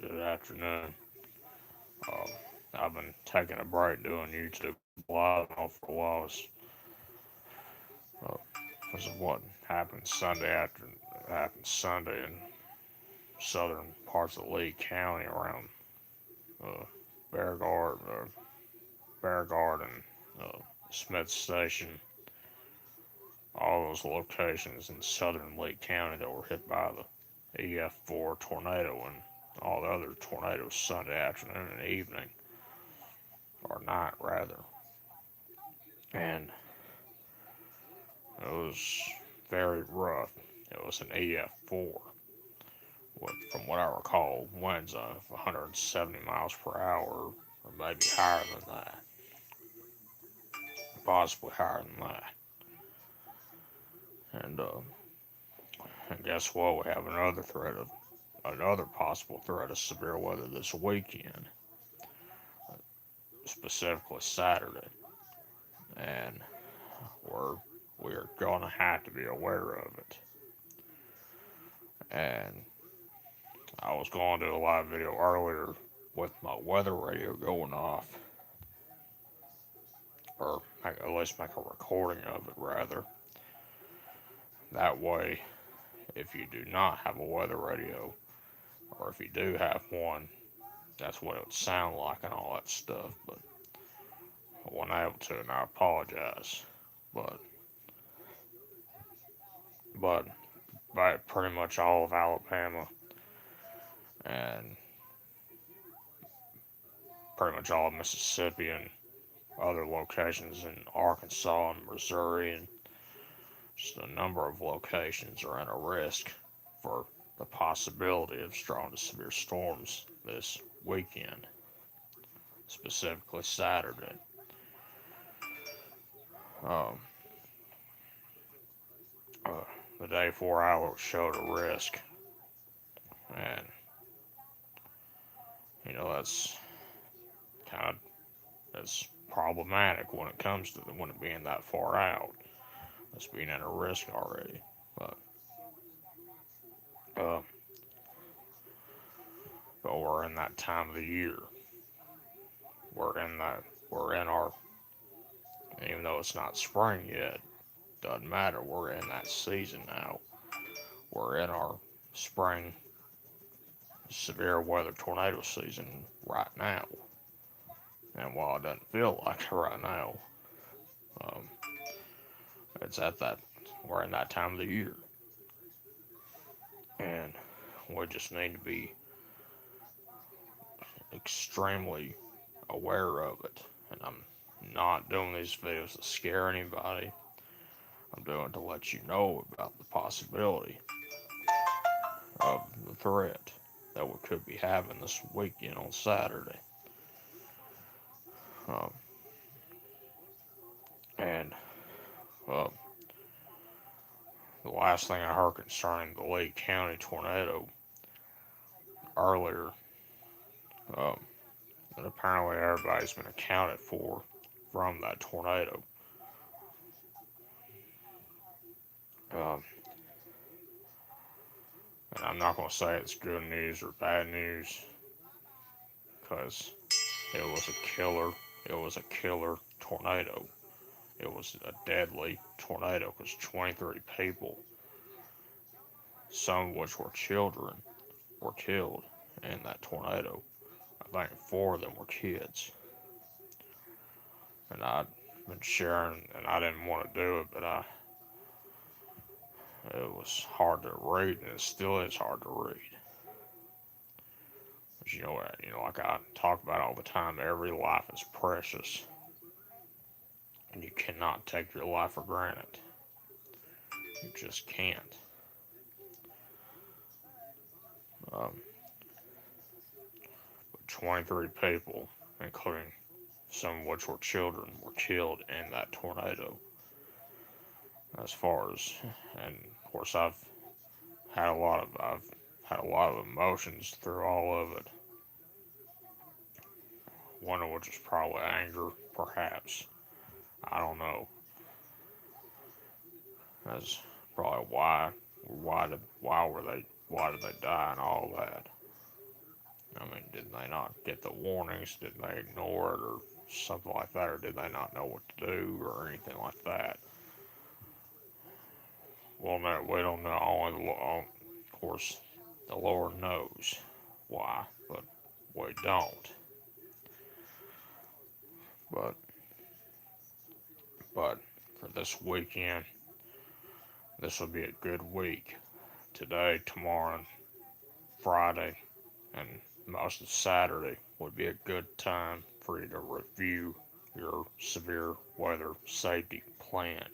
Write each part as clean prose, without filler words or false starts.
Good afternoon. Um, I've been taking a break doing YouTube live now for a while. Uh, because of what happened Sunday in southern parts of Lee County around uh, Beauregard, Beauregard and Smith Station. All those locations in southern Lee County that were hit by the EF4 tornado and all the other tornadoes Sunday afternoon and evening, or night rather. And it was very rough. It was an EF4 with, from what I recall, winds of 170 miles per hour, or maybe higher than that, possibly higher than that. And, and guess what? We have another possible threat of severe weather this weekend, specifically Saturday, and we're we're gonna have to be aware of it. And I was going to do a live video earlier with my weather radio going off, or at least make a recording of it rather. That way, if you do not have a weather radio, or if you do have one, that's what it would sound like and all that stuff. But I wasn't able to, and I apologize. But but by pretty much all of Alabama and pretty much all of Mississippi and other locations in Arkansas and Missouri and just a number of locations are at a risk for the possibility of strong to severe storms this weekend, specifically Saturday. Um, uh, the day 4 hours showed a risk, and that's kind of that's problematic when it comes to when it being that far out. It's being at a risk already, but uh, but we're in that time of the year. We're in that we're in our even though it's not spring yet, doesn't matter. We're in that season now. We're in our spring severe weather tornado season right now. And while it doesn't feel like it right now, um, it's at that we're in that time of the year, and we just need to be extremely aware of it. And I'm not doing these videos to scare anybody. I'm doing it to let you know about the possibility of the threat that we could be having this weekend on Saturday. Um, and uh, the last thing I heard concerning the Lee County tornado earlier, um, that apparently everybody's been accounted for from that tornado. Um, and I'm not going to say it's good news or bad news because it was a killer. It was a killer tornado. It was a deadly tornado because 23 people, some of which were children, were killed in that tornado. I think four of them were kids. And I'd been sharing, and I didn't want to do it, but it was hard to read, and it still is hard to read. But like I talk about all the time, every life is precious, and you cannot take your life for granted. You just can't. Um, but 23 people, including some of which were children, were killed in that tornado. As far as, and of course, I've had a lot of emotions through all of it. One of which is probably anger, perhaps. I don't know. That's probably why did they die and all that. I mean, did they not get the warnings? Did they ignore it or something like that? Or did they not know what to do or anything like that? Well, no, we don't know. Of course, the Lord knows why, but we don't. But, but for this weekend, this will be a good week. Today, tomorrow, Friday, and most of Saturday would be a good time for you to review your severe weather safety plan.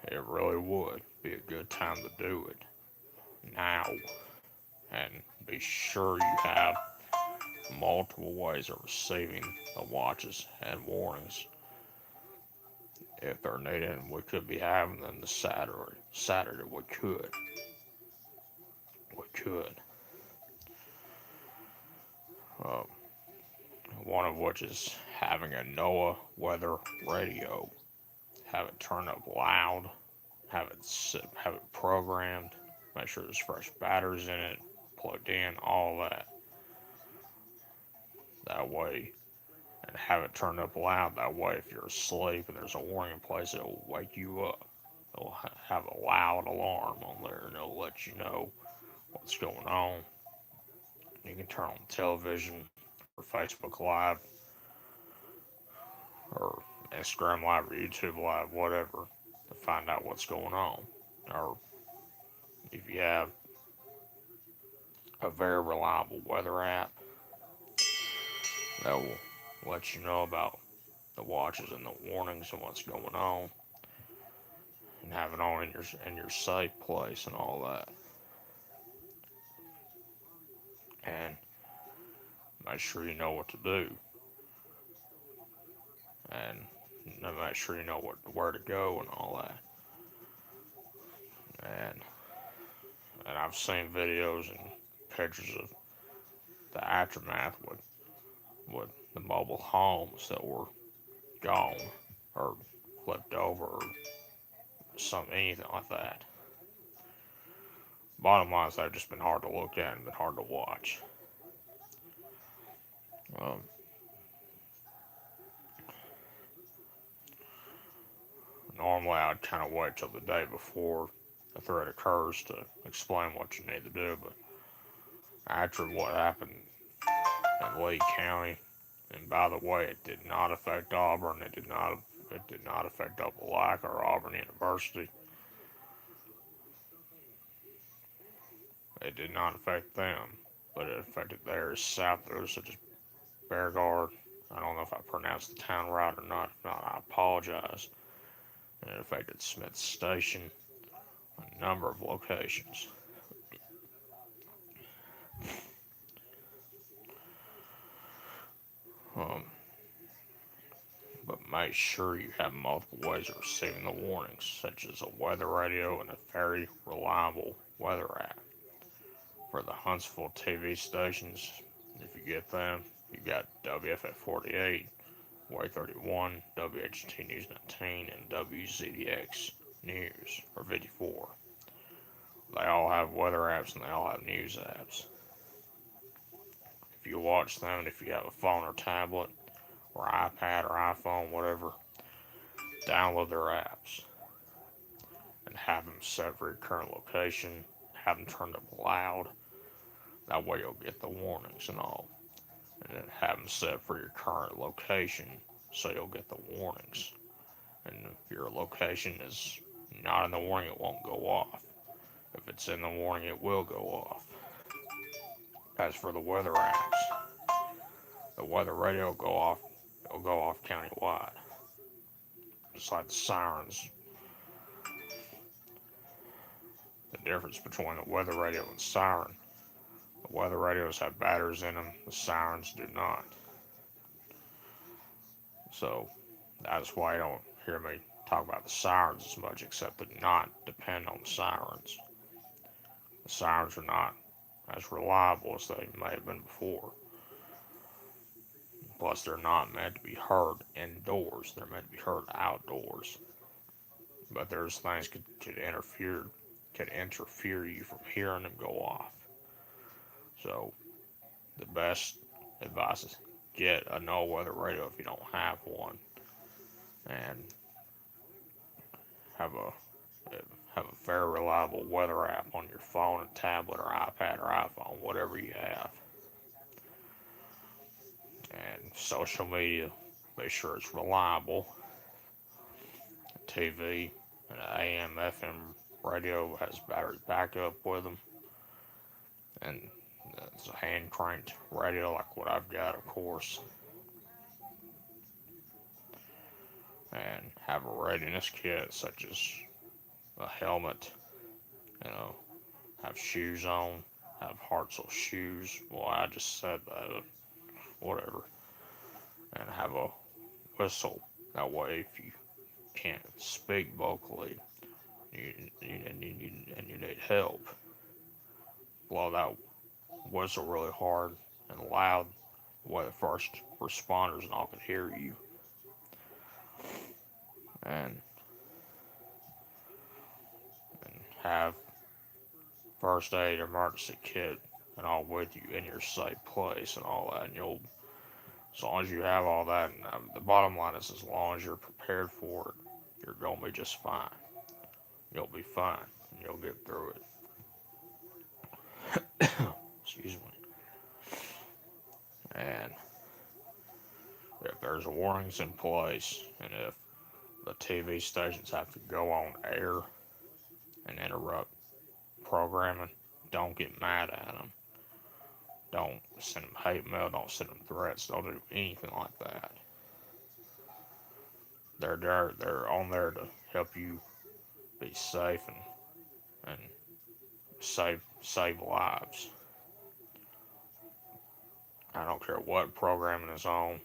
It really would be a good time to do it now. And be sure you have multiple ways of receiving the watches and warnings if they're needed. And we could be having them this Saturday. Saturday we could. We could. Um, one of which is having a NOAA weather radio. Have it turned up loud. Have it programmed. Make sure there's fresh batteries in it. Plugged in. All that. That way, and have it turned up loud. That way, if you're asleep and there's a warning in place, it'll wake you up. It'll have a loud alarm on there, and it'll let you know what's going on. You can turn on television or Facebook Live or Instagram Live or YouTube Live, whatever, to find out what's going on. Or if you have a very reliable weather app, that will let you know about the watches and the warnings and what's going on, and have it on in your safe place and all that. And make sure you know what to do, and make sure you know where to go and all that. And I've seen videos and pictures of the aftermath with the mobile homes that were gone or flipped over or anything like that. Bottom line is they've just been hard to look at and been hard to watch. Um, Normally I'd kind of wait till the day before the threat occurs to explain what you need to do, but after what happened in Lee County, and by the way, it did not affect Auburn. It did not affect Opelika or Auburn University. It did not affect them, but it affected theirs south there, such as Beauregard. I don't know if I pronounced the town right or not. If not, I apologize. And it affected Smith Station, a number of locations. Um, but make sure you have multiple ways of receiving the warnings, such as a weather radio and a very reliable weather app. For the Huntsville TV stations, if you get them, you got WFF 48, Way 31, WHT News 19, and WZDX News, or 54. They all have weather apps and they all have news apps. If you watch them, and if you have a phone or tablet, or iPad or iPhone, whatever, download their apps and have them set for your current location, have them turned up loud. That way you'll get the warnings and all. And then have them set for your current location so you'll get the warnings. And if your location is not in the warning, it won't go off. If it's in the warning, it will go off. As for the weather apps, the weather radio will go off. It'll go off countywide. Just like the sirens. The difference between the weather radio and siren. The weather radios have batteries in them. The sirens do not. So that's why you don't hear me talk about the sirens as much, except to not depend on the sirens. The sirens are not as reliable as they may have been before. Plus, they're not meant to be heard indoors. They're meant to be heard outdoors. But there's things could interfere you from hearing them go off. So the best advice is get a no weather radio if you don't have one, and have a have a very reliable weather app on your phone, or tablet, or iPad, or iPhone, whatever you have. And social media, make sure it's reliable. TV and an AM, FM radio has battery backup with them, and it's a hand cranked radio like what I've got, of course. And have a readiness kit such as a helmet, you know, have shoes on, have Hartzell shoes. Well, I just said that, whatever. And have a whistle. That way, if you can't speak vocally and you need help, blow that whistle really hard and loud, where the first responders and all can hear you. And, and have first aid emergency kit and all with you in your safe place and all that. And you'll, as long as you have all that, and the bottom line is, as long as you're prepared for it, you're gonna be just fine. You'll be fine, and you'll get through it. Excuse me. And if there's warnings in place, and if the TV stations have to go on air and interrupt programming, don't get mad at them. Don't send them hate mail. Don't send them threats. Don't do anything like that. They're there. They're on there to help you be safe and save lives. I don't care what programming is on.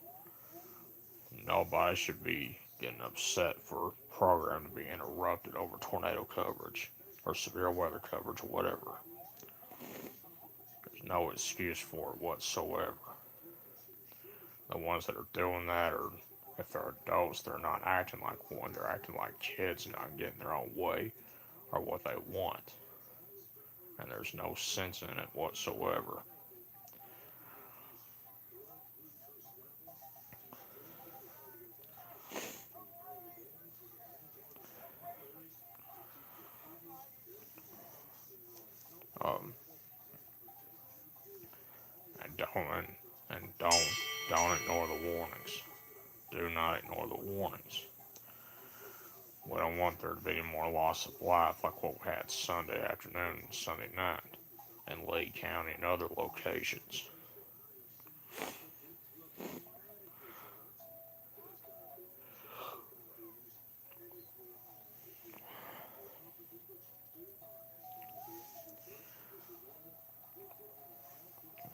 Nobody should be getting upset for program to be interrupted over tornado coverage or severe weather coverage or whatever. There's no excuse for it whatsoever. The ones that are doing that, or if they're adults, they're not acting like one. They're acting like kids, not getting their own way or what they want. And there's no sense in it whatsoever. Um, and don't ignore the warnings. Do not ignore the warnings. We don't want there to be any more loss of life like what we had Sunday afternoon and Sunday night in Lee County and other locations.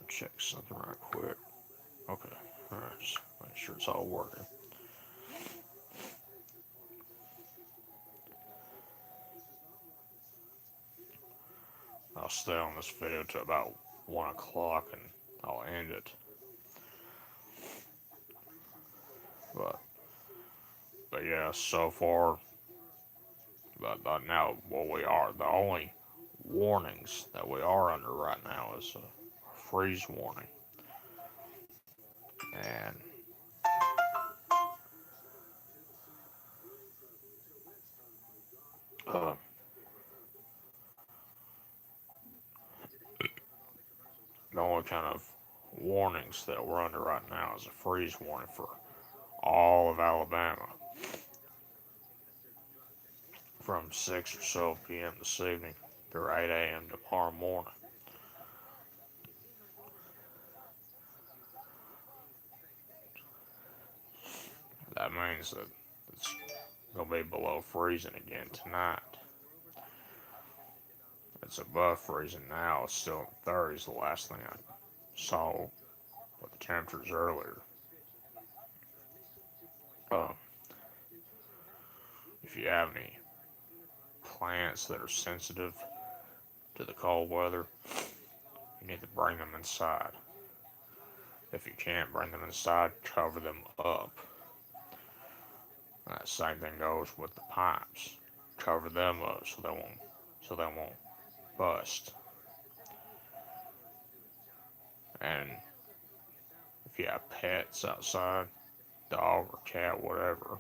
Check something right quick. Okay, alright, just make sure it's all working. I'll stay on this video to about 1 o'clock and I'll end it. But, but yeah, so far, but now what we are, the only warnings that we are under right now is a freeze warning. And uh, the only kind of warnings that we're under right now is a freeze warning for all of Alabama from 6 or so p.m. this evening through 8 a.m. tomorrow morning. That means that it's going to be below freezing again tonight. It's above freezing now. It's still in the 30s, the last thing I saw with the temperatures earlier. Um, if you have any plants that are sensitive to the cold weather, you need to bring them inside. If you can't bring them inside, cover them up. That same thing goes with the pipes. Cover them up so they won't bust. And if you have pets outside, dog or cat, whatever,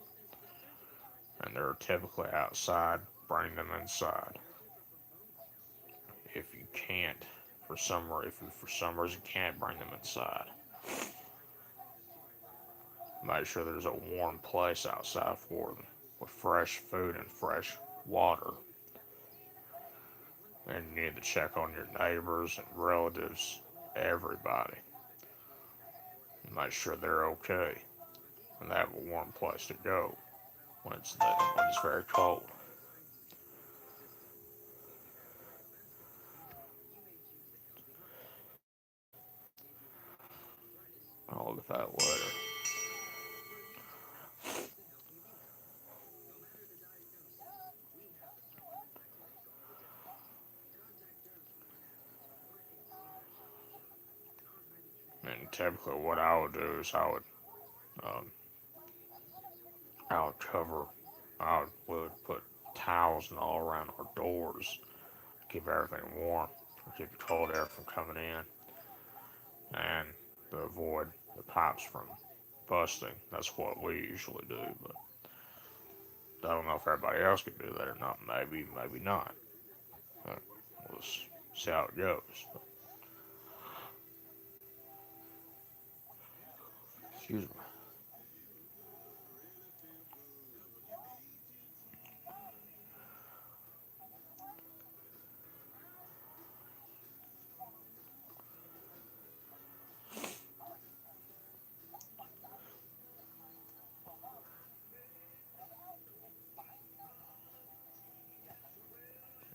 and they're typically outside, bring them inside. If you can't, if you for some reason can't bring them inside, make sure there's a warm place outside for them with fresh food and fresh water. And you need to check on your neighbors and relatives, everybody, and make sure they're okay and they have a warm place to go when it's very cold. I'll look at that later. And typically, what I would do is um, I would cover, would put towels and all around our doors, keep everything warm, keep the cold air from coming in, and to avoid the pipes from busting. That's what we usually do, but I don't know if everybody else could do that or not. Maybe, maybe not. But we'll see how it goes. But, excuse me.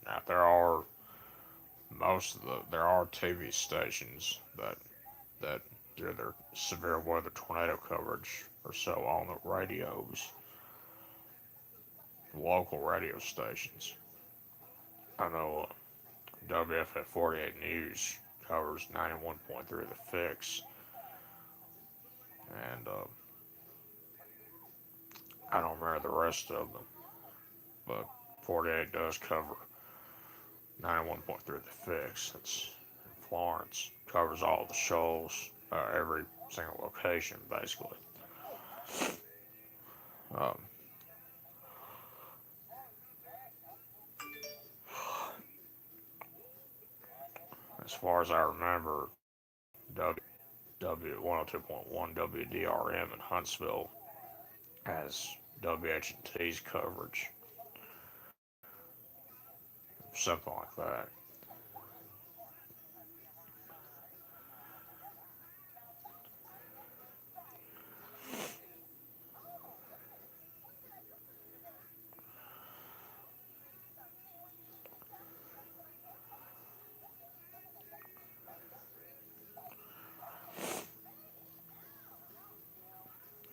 Now there are TV stations that do their severe weather tornado coverage or so on the radios, local radio stations. I know WFF 48 News covers 91.3 The Fix, and I don't remember the rest of them, but 48 does cover 91.3 The Fix. It's in Florence, covers all the shoals, every single location, basically. Um, as far as I remember, W 102.1 WDRM in Huntsville has WH&T's coverage, something like that.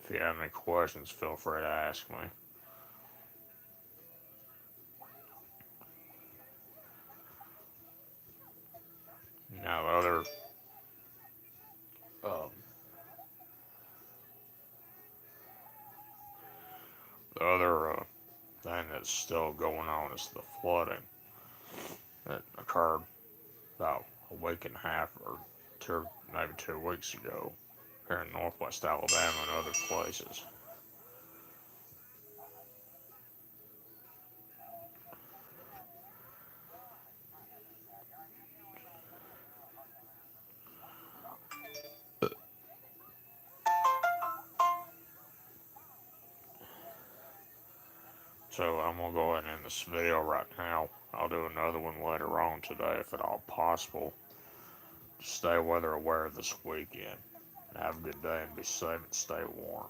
If you have any questions, feel free to ask me. Now, um, the other thing that's still going on is the flooding that occurred about a week and a half or maybe 2 weeks ago here in northwest Alabama and other places. So I'm gonna go ahead and end this video right now. I'll do another one later on today if at all possible. Stay weather aware this weekend. Have a good day and be safe and stay warm.